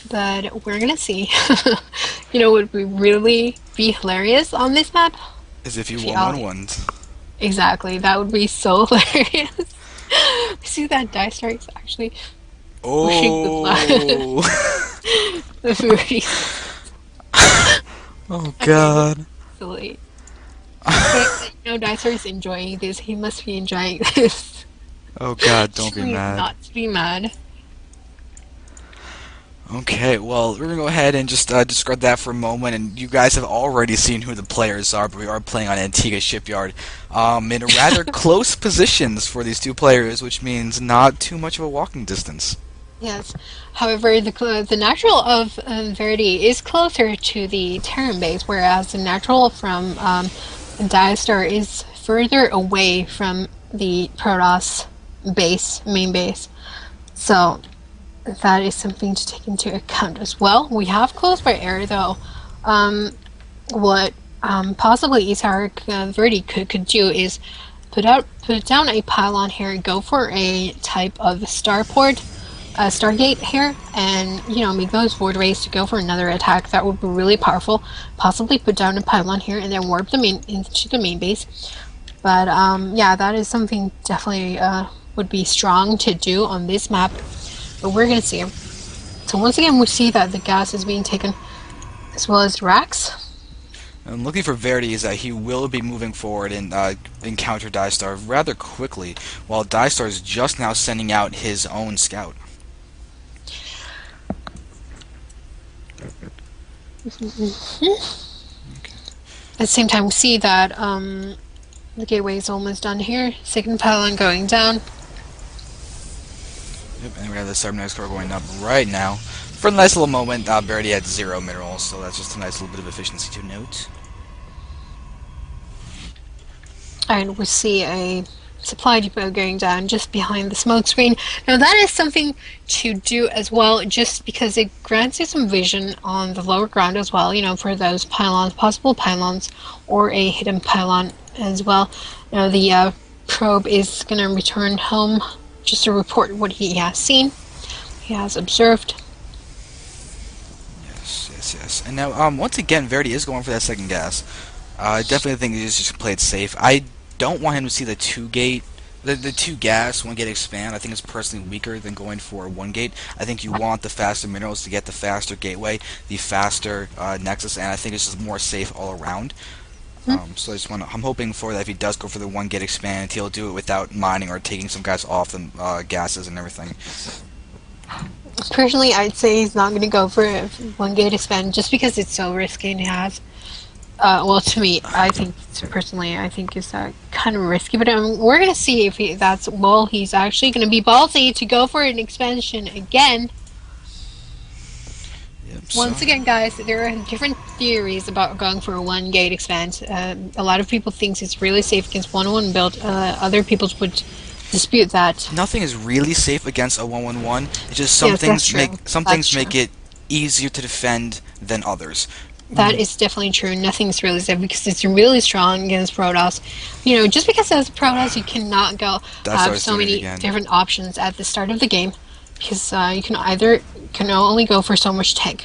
But we're gonna see. You know, would really be hilarious on this map? As if you If won one ones. exactly, that would be so hilarious. See that Diestar is actually pushing the blood. Oh. The very Oh okay, this is God. silly. Okay, you know, Diestar is enjoying this. He must be enjoying this. Oh God, don't be Trying mad. not to be mad. Okay, well, we're gonna go ahead and just discard that for a moment, and you guys have already seen who the players are, but we are playing on Antiga Shipyard, in rather close positions for these two players, which means not too much of a walking distance. Yes. However, the natural of Verdi is closer to the Terran base, whereas the natural from Diestar is further away from the Protoss base, main base. So that is something to take into account as well. We have close by air though. What possibly eSahara.Verdi could do is put down a pylon here, go for a type of starport, Stargate here, and you know, make those voidways to go for another attack. That would be really powerful. Possibly put down a pylon here and then warp the main into the main base. But yeah, that is something definitely would be strong to do on this map. But we're gonna see. So once again, we see that the gas is being taken, as well as racks. And looking for Verdi is that he will be moving forward and encounter Diestar rather quickly, while Diestar is just now sending out his own scout. At the same time, we see that the gateway is almost done here. Second pylon going down. Yep, and we have the subnext core going up right now. For a nice little moment, Verdi had 0 minerals, so that's just a nice little bit of efficiency to note. And we see a supply depot going down just behind the smoke screen. Now that is something to do as well, just because it grants you some vision on the lower ground as well, you know, for those pylons, possible pylons, or a hidden pylon as well. Now the probe is going to return home just to report what he has seen, he has observed. Yes. And now, once again, Verdi is going for that second gas. I definitely think he's just played safe. I don't want him to see the 2-gate, the 2-gas, 1-gate expand. I think it's personally weaker than going for 1-gate. I think you want the faster minerals to get the faster gateway, the faster nexus, and I think it's just more safe all around. So I'm hoping for that if he does go for the 1-gate expand, he'll do it without mining or taking some guys off the gases and everything. Personally, I'd say he's not going to go for a 1-gate expand just because it's so risky and he has. Well, to me, I think personally, I think it's kind of risky. But we're going to see if he's actually going to be ballsy to go for an expansion again. Yep, Once again, guys, there are different theories about going for a 1-gate expand. A lot of people think it's really safe against 1-1 build. Other people would dispute that. nothing is really safe against a 1-1-1. It's just some things make it easier to defend than others. That is definitely true. Nothing's really safe because it's really strong against Protoss. You know, just because as Protoss you cannot have so many different options at the start of the game, because you can only go for so much tech.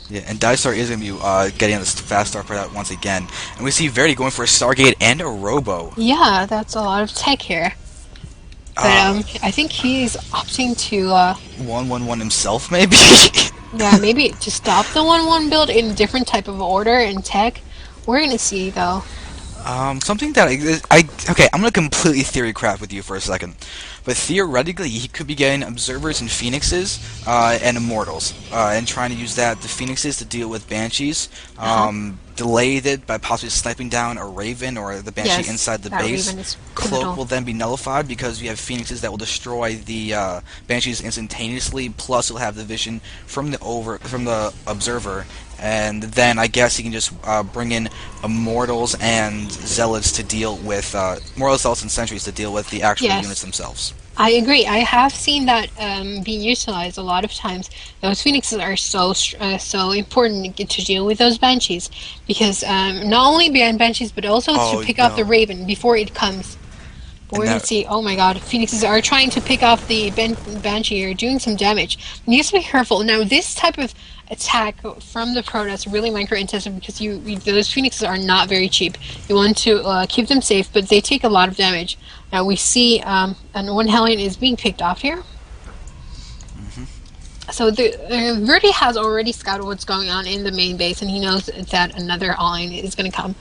Yeah, and Diestar is going to be getting on this fast start for that once again. And we see Verdi going for a Stargate and a Robo. Yeah, that's a lot of tech here. But I think he's opting to 1-1-1 himself, maybe. yeah, maybe to stop the 1-1 build in a different type of order and tech. We're gonna see though. Something that okay, I'm gonna completely theory craft with you for a second, but theoretically he could be getting observers and phoenixes and immortals, and trying to use the phoenixes to deal with banshees. Delayed it by possibly sniping down a raven or the banshee inside the base. Cloak will then be nullified because we have phoenixes that will destroy the banshees instantaneously. Plus, you'll have the vision from the observer. And then I guess he can just bring in immortals and zealots to deal with immortals, zealots, and sentries to deal with the actual units themselves. I agree. I have seen that being utilized a lot of times. Those phoenixes are so important to deal with those banshees because not only behind banshees but also to pick off the raven before it comes. But And we're gonna that see. Oh my God, Phoenixes are trying to pick off the Banshee here, doing some damage. Needs to be careful. Now, this type of attack from the Protoss really micro-intensive because those Phoenixes are not very cheap. You want to keep them safe, but they take a lot of damage. Now we see, and one Hellion is being picked off here. So Verdi has already scouted what's going on in the main base, and he knows that another all-in is going to come.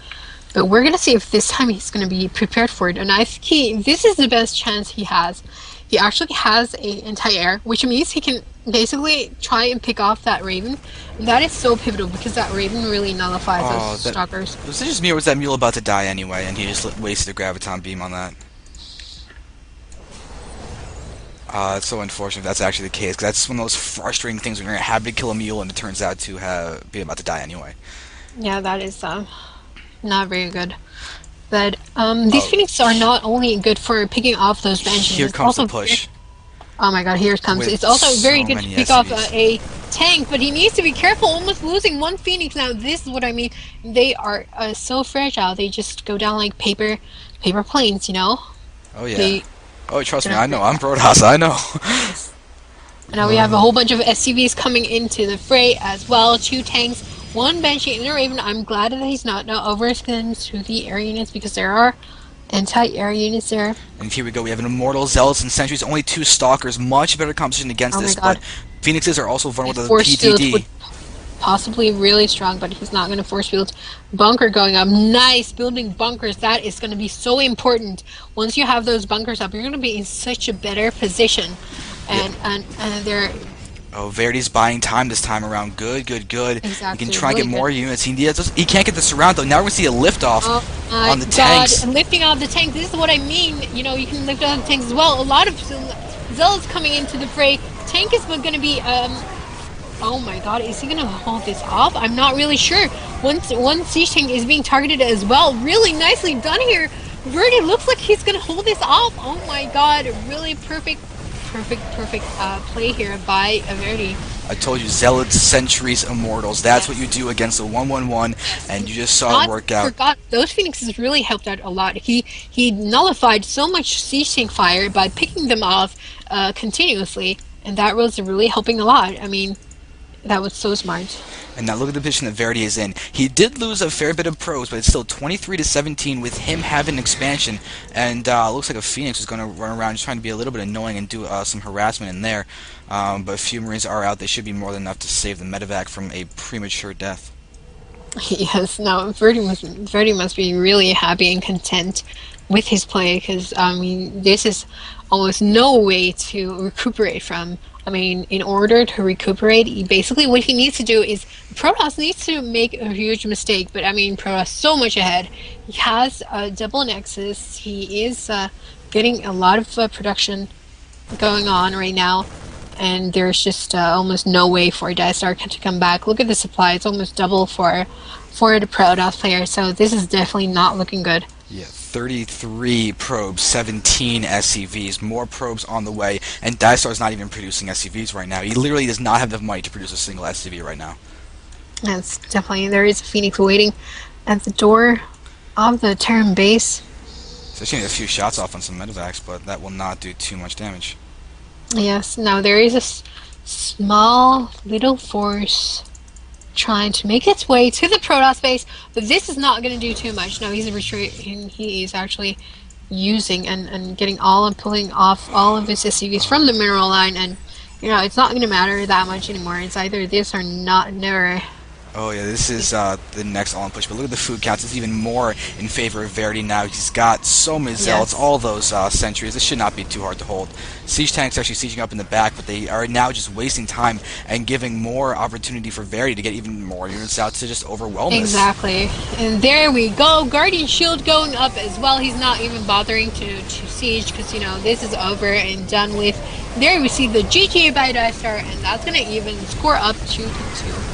But we're going to see if this time he's going to be prepared for it. And I think this is the best chance he has. He actually has a anti-air, which means he can basically try and pick off that Raven. And that is so pivotal because that Raven really nullifies those stalkers. Was it just me, or was that mule about to die anyway, and he just wasted a graviton beam on that? It's so unfortunate if that's actually the case, because that's one of those frustrating things when you're happy to kill a mule and it turns out to be about to die anyway. Yeah, that is not very good. But these Phoenixes are not only good for picking off those Banshees. Here comes the push. Oh my God, here it comes. It's also very good to pick off a tank, but he needs to be careful, almost losing one Phoenix. Now, this is what I mean. They are so fragile. They just go down like paper planes, you know? Oh, yeah. Oh, trust me, I know. I'm Protoss, I know. Now we have a whole bunch of SCVs coming into the fray as well. 2 tanks, 1 Banshee, and a Raven. I'm glad that he's not now overextended to the air units because there are anti-air units there. And here we go. We have an Immortal, Zealots, and Sentries. Only 2 Stalkers. Much better competition against this, but Phoenixes are also vulnerable to the PTD. Possibly really strong, but he's not going to force field. Bunker going up. Nice, building bunkers. That is going to be so important. Once you have those bunkers up, you're going to be in such a better position. And they're... Oh, Verdi's buying time this time around. Good. Exactly. He can try and get more units. He can't get the surround, though. Now we're going to see a liftoff on the tanks. And lifting off the tanks. This is what I mean. You know, you can lift off the tanks as well. A lot of Zealots coming into the fray. Tank is going to be... oh my God, is he going to hold this off? I'm not really sure. One siege tank is being targeted as well. Really nicely done here. Verdi looks like he's going to hold this off. Oh my God, really perfect play here by Verdi. I told you, Zealots, Sentries, Immortals. That's what you do against a 1-1-1, and you just saw it work out. Those Phoenixes really helped out a lot. He nullified so much siege tank fire by picking them off continuously, and that was really helping a lot. I mean, that was so smart. And now look at the position that Verdi is in. He did lose a fair bit of pros, but it's still 23-17 with him having expansion. And looks like a Phoenix is going to run around just trying to be a little bit annoying and do some harassment in there. But a few Marines are out. They should be more than enough to save the medevac from a premature death. Yes, no, Verdi must be really happy and content with his play because, I mean, this is almost no way to recuperate from. I mean, in order to recuperate, basically what he needs to do is Protoss needs to make a huge mistake, but I mean, Protoss so much ahead. He has a double nexus. He is getting a lot of production going on right now, and there's just almost no way for diestar to come back. Look at the supply; it's almost double for the Protoss player. So this is definitely not looking good. Yeah, 33 probes, 17 SCVs, more probes on the way, and diestar's not even producing SCVs right now. He literally does not have enough money to produce a single SCV right now. Yes, definitely. There is a Phoenix waiting at the door of the Terran base. So he's getting a few shots off on some medevacs, but that will not do too much damage. Yes, now there is a small little force trying to make its way to the Protoss base, but this is not going to do too much. No, he's retreating. He is actually using and pulling off all of his SCVs from the mineral line, and you know, it's not going to matter that much anymore. It's either this or not, never. Oh yeah, this is the next all-in push, but look at the food counts. It's even more in favor of Verdi now. He's got so many Zealots, all those Sentries. This should not be too hard to hold. Siege tanks actually sieging up in the back, but they are now just wasting time and giving more opportunity for Verdi to get even more units out to just overwhelm us. Exactly. And there we go. Guardian Shield going up as well. He's not even bothering to siege because, you know, this is over and done with. There we see the GG by diestar, and that's going to even score up 2-2.